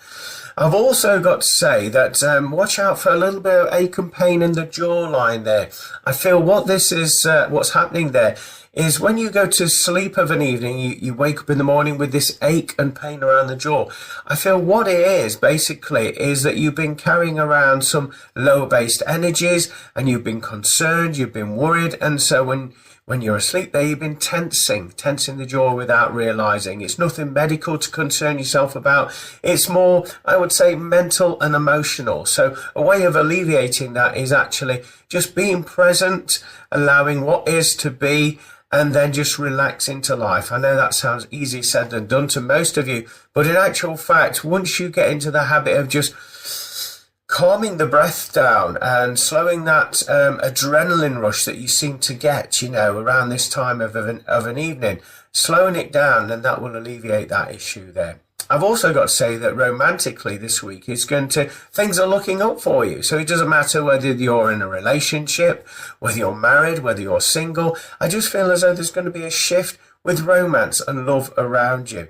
I've also got to say that watch out for a little bit of ache and pain in the jawline there. I feel what this is, what's happening there is when you go to sleep of an evening, you wake up in the morning with this ache and pain around the jaw. I feel what it is basically is that you've been carrying around some low-based energies and you've been concerned, you've been worried, and so when you're asleep there, you've been tensing the jaw without realizing. It's nothing medical to concern yourself about. It's more, I would say, mental and emotional. So a way of alleviating that is actually just being present, allowing what is to be, and then just relax into life. I know that sounds easier said than done to most of you, but in actual fact, once you get into the habit of just calming the breath down and slowing that adrenaline rush that you seem to get, around this time of an evening, slowing it down, then that will alleviate that issue there. I've also got to say that romantically this week things are looking up for you. So it doesn't matter whether you're in a relationship, whether you're married, whether you're single. I just feel as though there's going to be a shift with romance and love around you.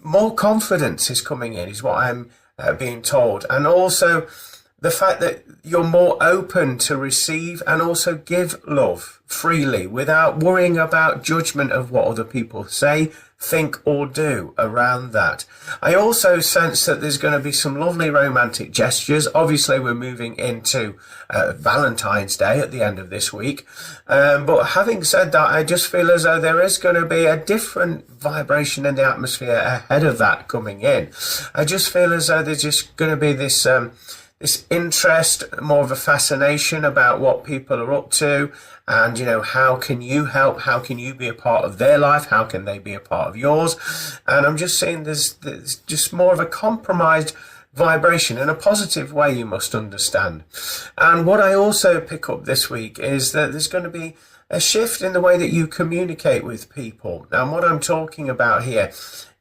More confidence is coming in, is what I'm being told. And also the fact that you're more open to receive and also give love freely without worrying about judgment of what other people say, think or do around that. I also sense that there's going to be some lovely romantic gestures. Obviously, we're moving into Valentine's Day at the end of this week. But having said that, I just feel as though there is going to be a different vibration in the atmosphere ahead of that coming in. I just feel as though there's just going to be this interest, more of a fascination about what people are up to, and how can you help, how can you be a part of their life, how can they be a part of yours. And I'm just seeing there's just more of a compromised vibration in a positive way, you must understand. And what I also pick up this week is that there's going to be a shift in the way that you communicate with people. Now, what I'm talking about here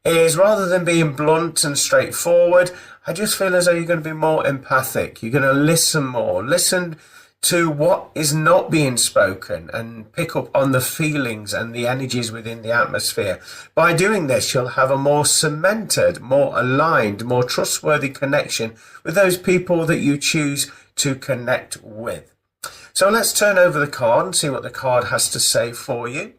is rather than being blunt and straightforward, I just feel as though you're going to be more empathic. You're going to listen more, listen to what is not being spoken and pick up on the feelings and the energies within the atmosphere. By doing this, you'll have a more cemented, more aligned, more trustworthy connection with those people that you choose to connect with. So let's turn over the card and see what the card has to say for you.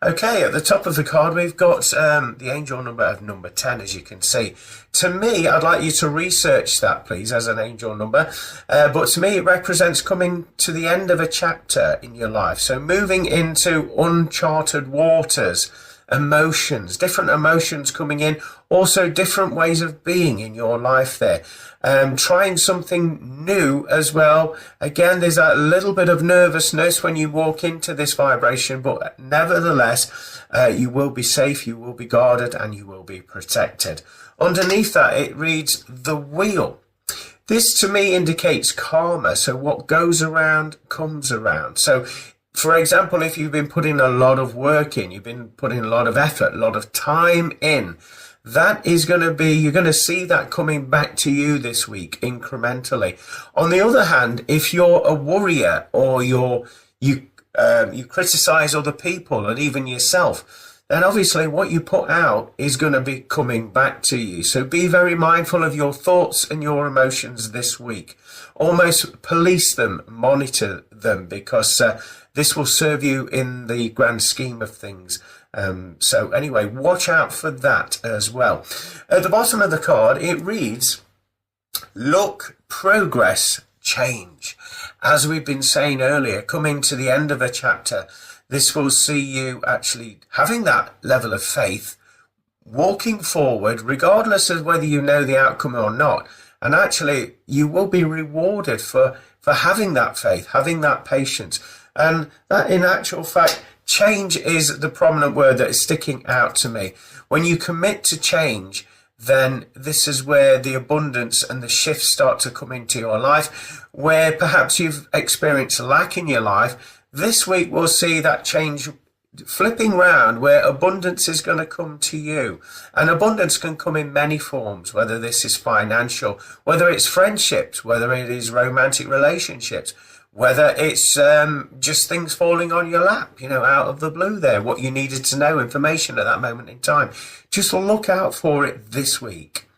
Okay, at the top of the card, we've got the angel number of number 10, as you can see. To me, I'd like you to research that, please, as an angel number. But to me, it represents coming to the end of a chapter in your life. So moving into uncharted waters, emotions, different emotions coming in, also different ways of being in your life there. Trying something new as well. Again, there's that little bit of nervousness when you walk into this vibration, but nevertheless, you will be safe, you will be guarded, and you will be protected. Underneath that, it reads the wheel. This to me indicates karma. So what goes around comes around. So for example, if you've been putting a lot of work in, you've been putting a lot of effort, a lot of time in, that is going to be, you're going to see that coming back to you this week incrementally. On the other hand, if you're a worrier or you criticize other people and even yourself, then obviously what you put out is going to be coming back to you. So be very mindful of your thoughts and your emotions this week. Almost police them, monitor them, because this will serve you in the grand scheme of things. So anyway, watch out for that as well. At the bottom of the card, it reads, look, progress, change. As we've been saying earlier, coming to the end of a chapter, this will see you actually having that level of faith, walking forward, regardless of whether you know the outcome or not. And actually, you will be rewarded for having that faith, having that patience. And that, in actual fact, change is the prominent word that is sticking out to me. When you commit to change, then this is where the abundance and the shifts start to come into your life. Where perhaps you've experienced lack in your life, this week we'll see that change flipping round, where abundance is going to come to you. And abundance can come in many forms, whether this is financial, whether it's friendships, whether it is romantic relationships, whether it's just things falling on your lap, out of the blue there, what you needed to know, information at that moment in time. Just look out for it this week.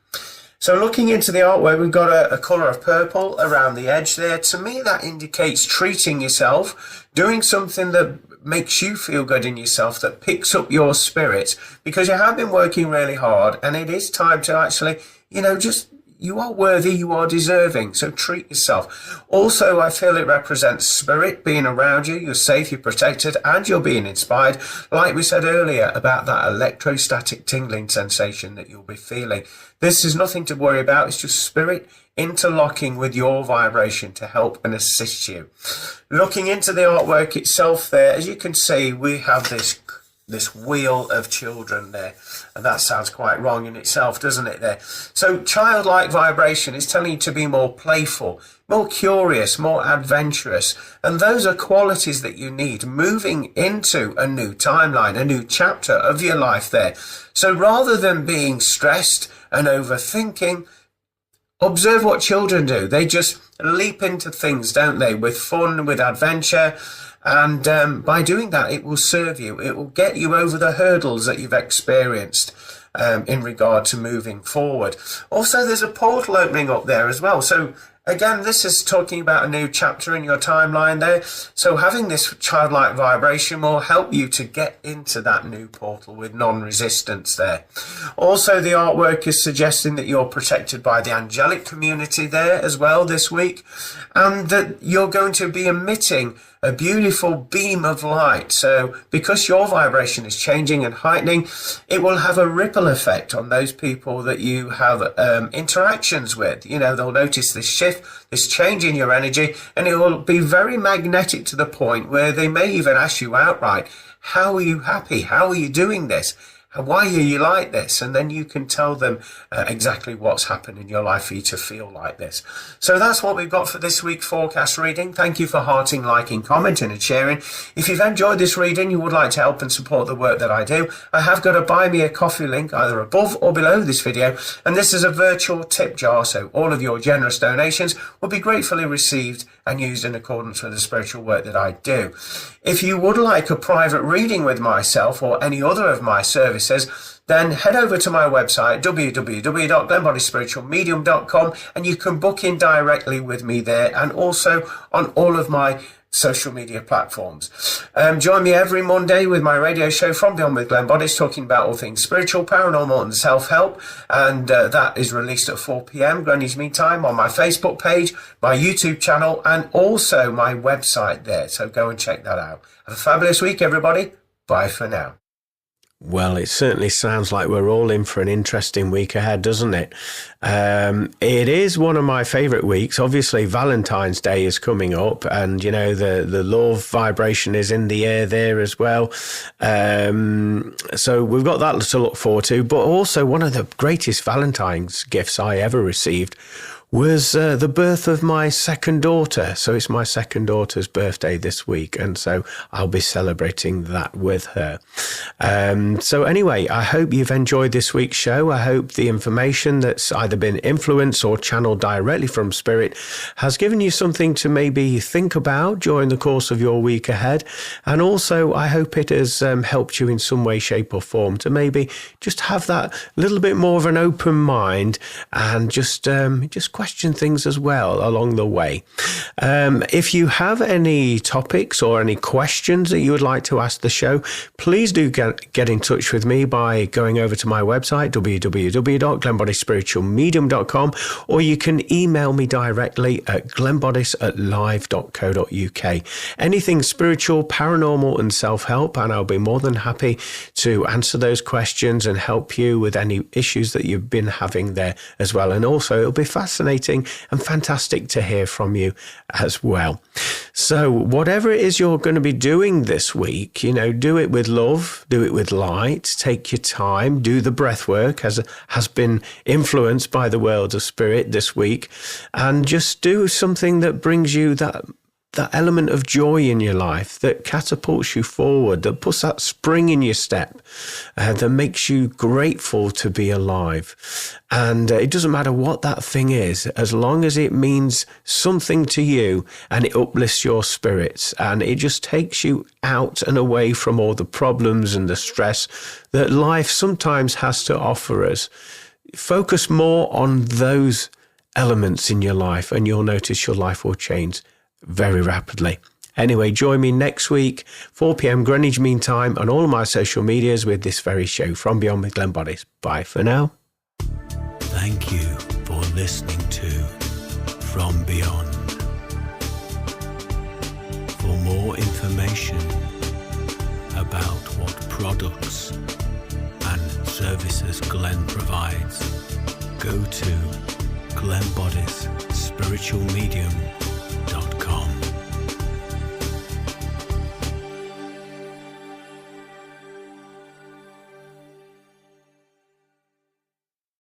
So looking into the artwork, we've got a colour of purple around the edge there. To me, that indicates treating yourself, doing something that makes you feel good in yourself, that picks up your spirit, because you have been working really hard, and it is time to actually, you are worthy, you are deserving, so treat yourself. Also, I feel it represents spirit being around you. You're safe, you're protected, and you're being inspired. Like we said earlier about that electrostatic tingling sensation that you'll be feeling. This is nothing to worry about. It's just spirit interlocking with your vibration to help and assist you. Looking into the artwork itself there, as you can see, we have this wheel of children there, and that sounds quite wrong in itself, doesn't it there? So childlike vibration is telling you to be more playful, more curious, more adventurous, and those are qualities that you need moving into a new timeline, a new chapter of your life there. So rather than being stressed and overthinking, observe what children do. They just leap into things, don't they, with fun, with adventure. And by doing that, it will serve you. It will get you over the hurdles that you've experienced in regard to moving forward. Also, there's a portal opening up there as well. So again, this is talking about a new chapter in your timeline there. So having this childlike vibration will help you to get into that new portal with non-resistance there. Also, the artwork is suggesting that you're protected by the angelic community there as well this week, and that you're going to be emitting a beautiful beam of light. So because your vibration is changing and heightening, it will have a ripple effect on those people that you have interactions with. They'll notice this shift, this change in your energy, and it will be very magnetic to the point where they may even ask you outright, how are you happy? How are you doing this? Why are you like this? And then you can tell them exactly what's happened in your life for you to feel like this. So that's what we've got for this week's forecast reading. Thank you for hearting, liking, commenting and sharing. If you've enjoyed this reading, you would like to help and support the work that I do, I have got a Buy Me a Coffee link either above or below this video. And this is a virtual tip jar, so all of your generous donations will be gratefully received and used in accordance with the spiritual work that I do. If you would like a private reading with myself or any other of my services, then head over to my website www.glennboddicespiritualmedium.com, and you can book in directly with me there, and also on all of my social media platforms. Join me every Monday with my radio show From Beyond with Glenn Boddice, talking about all things spiritual, paranormal and self-help, and that is released at 4 p.m. Greenwich Mean Time on my Facebook page, my YouTube channel, and also my website there, so go and check that out. Have a fabulous week, everybody. Bye for now. Well, it certainly sounds like we're all in for an interesting week ahead, doesn't it? It is one of my favourite weeks. Obviously, Valentine's Day is coming up, and, the love vibration is in the air there as well. So we've got that to look forward to. But also, one of the greatest Valentine's gifts I ever received was the birth of my second daughter. So it's my second daughter's birthday this week, and so I'll be celebrating that with her. So anyway, I hope you've enjoyed this week's show. I hope the information that's either been influenced or channeled directly from Spirit has given you something to maybe think about during the course of your week ahead. And also, I hope it has helped you in some way, shape or form to maybe just have that little bit more of an open mind and just question things as well along the way. If you have any topics or any questions that you would like to ask the show, please do get in touch with me by going over to my website, www.glennboddicespiritualmedium.com, or you can email me directly at glennboddice@live.co.uk. Anything spiritual, paranormal and self-help, and I'll be more than happy to answer those questions and help you with any issues that you've been having there as well. And also, it'll be fascinating and fantastic to hear from you as well. So whatever it is you're going to be doing this week, do it with love, do it with light, take your time, do the breath work as has been influenced by the world of spirit this week, and just do something that brings you that element of joy in your life, that catapults you forward, that puts that spring in your step, that makes you grateful to be alive. And it doesn't matter what that thing is, as long as it means something to you and it uplifts your spirits and it just takes you out and away from all the problems and the stress that life sometimes has to offer us. focus more on those elements in your life, and you'll notice your life will change very rapidly. Anyway, join me next week, 4 p.m. Greenwich Mean Time, on all of my social medias with this very show, From Beyond with Glenn Boddice. Bye for now. Thank you for listening to From Beyond. For more information about what products and services Glenn provides, go to Glenn Boddice Spiritual Medium